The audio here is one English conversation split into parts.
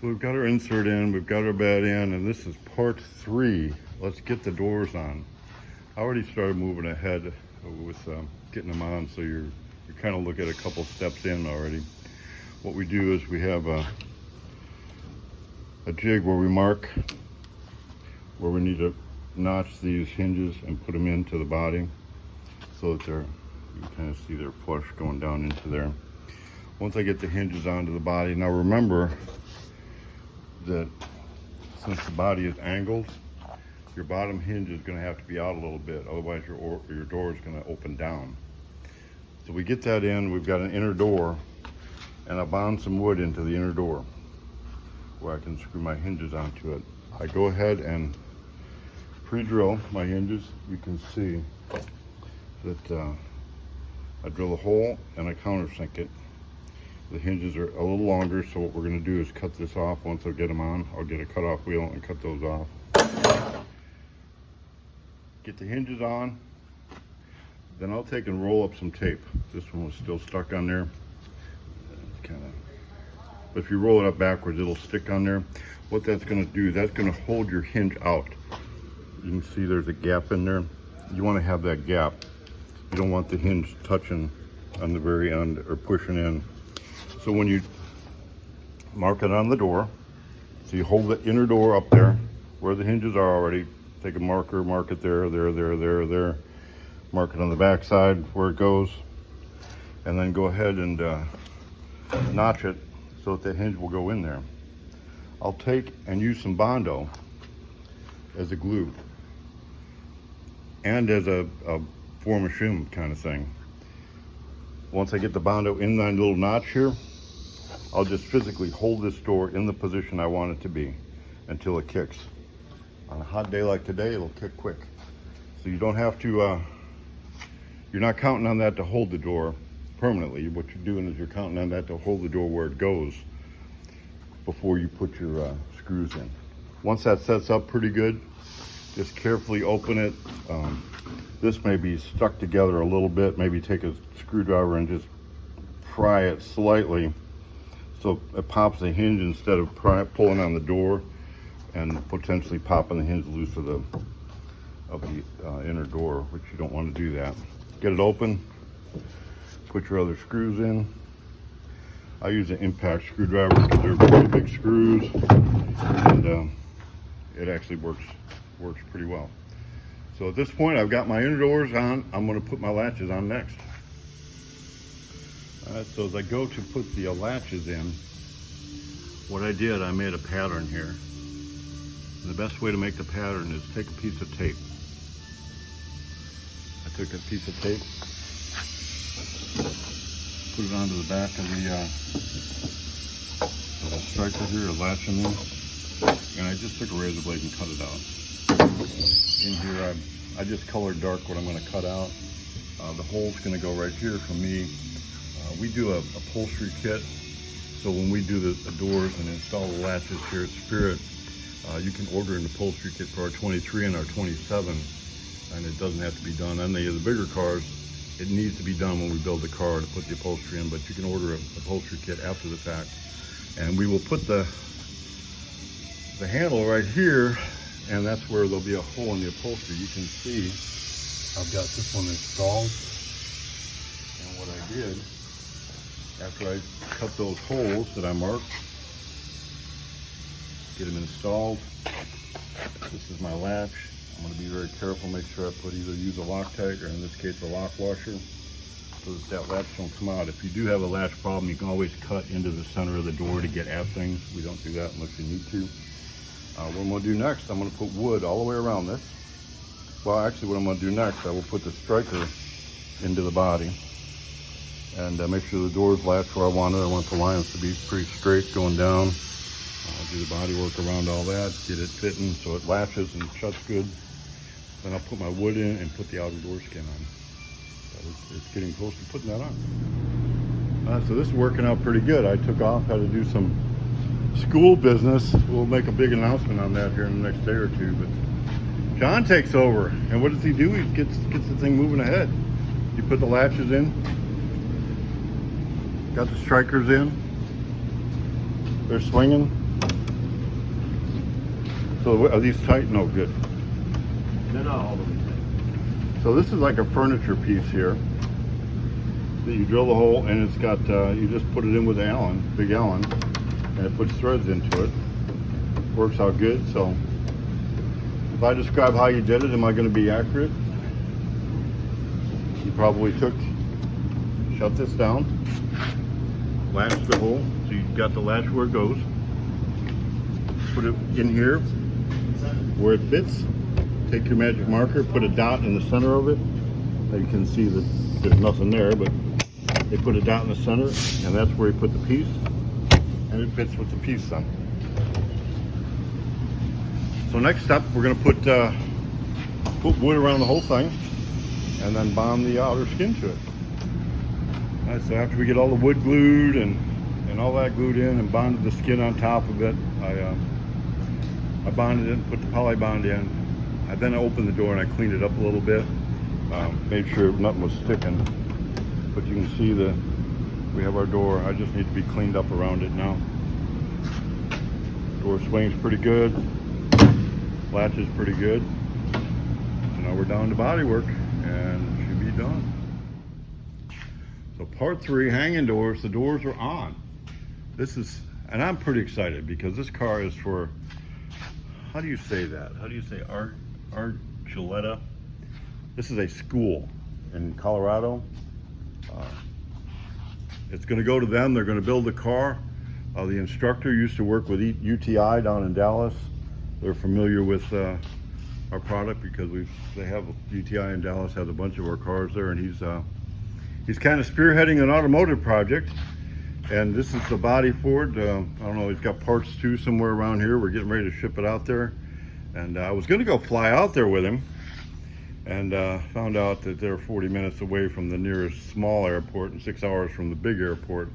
So we've got our insert in, we've got our bed in, and this is part 3. Let's get the doors on. I already started moving ahead with getting them on, so you kind of look at a couple steps in already. What we do is we have a jig where we mark where we need to notch these hinges and put them into the body so that you can kind of see they're flush going down into there. Once I get the hinges onto the body, now remember that since the body is angled, your bottom hinge is going to have to be out a little bit, otherwise your door is going to open down. So we get that in, we've got an inner door, and I bound some wood into the inner door where I can screw my hinges onto it. I go ahead and pre-drill my hinges. You can see that I drill a hole and I countersink it. The hinges are a little longer, so what we're going to do is cut this off. Once I get them on, I'll get a cutoff wheel and cut those off. Get the hinges on, then I'll take and roll up some tape. This one was still stuck on there. But if you roll it up backwards, it'll stick on there. What that's going to do, that's going to hold your hinge out. You can see there's a gap in there. You want to have that gap. You don't want the hinge touching on the very end or pushing in. So when you mark it on the door, so you hold the inner door up there where the hinges are already. Take a marker, mark it there. Mark it on the back side where it goes, and then go ahead and notch it so that the hinge will go in there. I'll take and use some Bondo as a glue and as a form of shim kind of thing. Once I get the Bondo in that little notch here, I'll just physically hold this door in the position I want it to be until it kicks. On a hot day like today, it'll kick quick. So you don't have to, you're not counting on that to hold the door permanently. What you're doing is you're counting on that to hold the door where it goes before you put your screws in. Once that sets up pretty good, just carefully open it. This may be stuck together a little bit. Maybe take a screwdriver and just pry it slightly so it pops the hinge instead of pulling on the door and potentially popping the hinge loose of the inner door, which you don't want to do that. Get it open, put your other screws in. I use an impact screwdriver because they're pretty big screws, and it actually works pretty well. So at this point, I've got my inner doors on. I'm going to put my latches on next. All right, so as I go to put the latches in, what I did, I made a pattern here. And the best way to make the pattern is take a piece of tape. I took a piece of tape, put it onto the back of the striker here, or latch in there, and I just took a razor blade and cut it out. In here, I just colored dark what I'm going to cut out. The hole's going to go right here for me. We do a upholstery kit, so when we do the doors and install the latches here at Spirit, you can order an upholstery kit for our 23 and our 27, and it doesn't have to be done on any of the bigger cars. It needs to be done when we build the car to put the upholstery in, but you can order an upholstery kit after the fact. And we will put the handle right here, and that's where there'll be a hole in the upholstery. You can see I've got this one installed, and what I did, after I cut those holes that I marked, get them installed. This is my latch. I'm going to be very careful, make sure I use a Loctite, or in this case a lock washer, so that latch don't come out. If you do have a latch problem, you can always cut into the center of the door to get at things. We don't do that unless you need to. What I'm going to do next, I'm going to put wood all the way around this. Well, actually what I'm going to do next, I will put the striker into the body and make sure the doors latch where I want it. I want the lines to be pretty straight going down. I'll do the body work around all that, get it fitting so it latches and shuts good. Then I'll put my wood in and put the outer door skin on. So it's getting close to putting that on. So this is working out pretty good. I took off, had to do some school business. We'll make a big announcement on that here in the next day or two. But John takes over, and what does he do? He gets the thing moving ahead. You put the latches in, got the strikers in. They're swinging. So are these tight? No, good. They're not all the way tight. So this is like a furniture piece here. So you drill the hole and it's got, you just put it in with Allen, big Allen, and it puts threads into it. Works out good. So if I describe how you did it, am I going to be accurate? You probably shut this down, latch the hole, so you got the latch where it goes. Put it in here where it fits. Take your magic marker, put a dot in the center of it. Now you can see that there's nothing there, but they put a dot in the center, and that's where you put the piece, and it fits with the piece then. So next step, we're going to put wood around the whole thing, and then bond the outer skin to it. All right, so after we get all the wood glued and all that glued in and bonded the skin on top of it, I bonded it and put the poly bond in. I then opened the door and I cleaned it up a little bit, made sure nothing was sticking. But you can see that we have our door. I just need to be cleaned up around it now. Door swings pretty good, latch is pretty good. So now we're down to body work and it should be done. So part 3, hanging doors. The doors are on. This is, and I'm pretty excited because this car is for, how do you say that? How do you say Archuleta? This is a school in Colorado. It's going to go to them. They're going to build the car. The instructor used to work with UTI down in Dallas. They're familiar with our product because they have UTI in Dallas, has a bunch of our cars there, and he's kind of spearheading an automotive project. And this is the body for it. I don't know, he's got parts too somewhere around here. We're getting ready to ship it out there. And I was going to go fly out there with him, and found out that they're 40 minutes away from the nearest small airport and 6 hours from the big airport.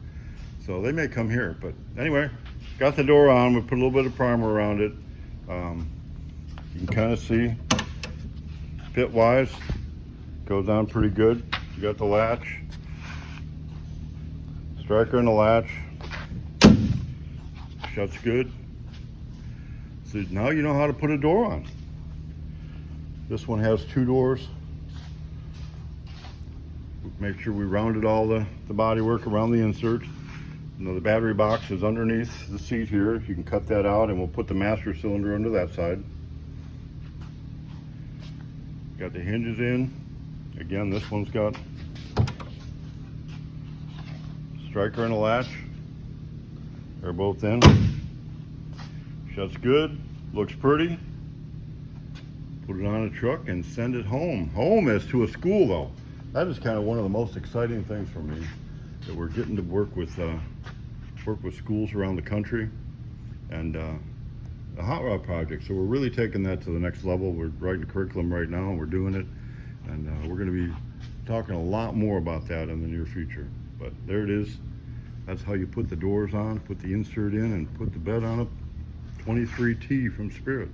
So they may come here. But anyway, got the door on. We put a little bit of primer around it. You can kind of see fit wise, goes on pretty good. You got the latch, striker and the latch, shuts good. So now you know how to put a door on. This one has 2 doors. Make sure we rounded all the body work around the insert. You know, the battery box is underneath the seat here. You can cut that out and we'll put the master cylinder under that side. Got the hinges in. Again, this one's got striker and a latch. They're both in. Shuts good, looks pretty. Put it on a truck and send it home. Home as to a school though. That is kind of one of the most exciting things for me, that we're getting to work with schools around the country and the hot rod project. So we're really taking that to the next level. We're writing curriculum right now and we're doing it. And we're going to be talking a lot more about that in the near future. But there it is. That's how you put the doors on, put the insert in, and put the bed on it. 23T from Spirit.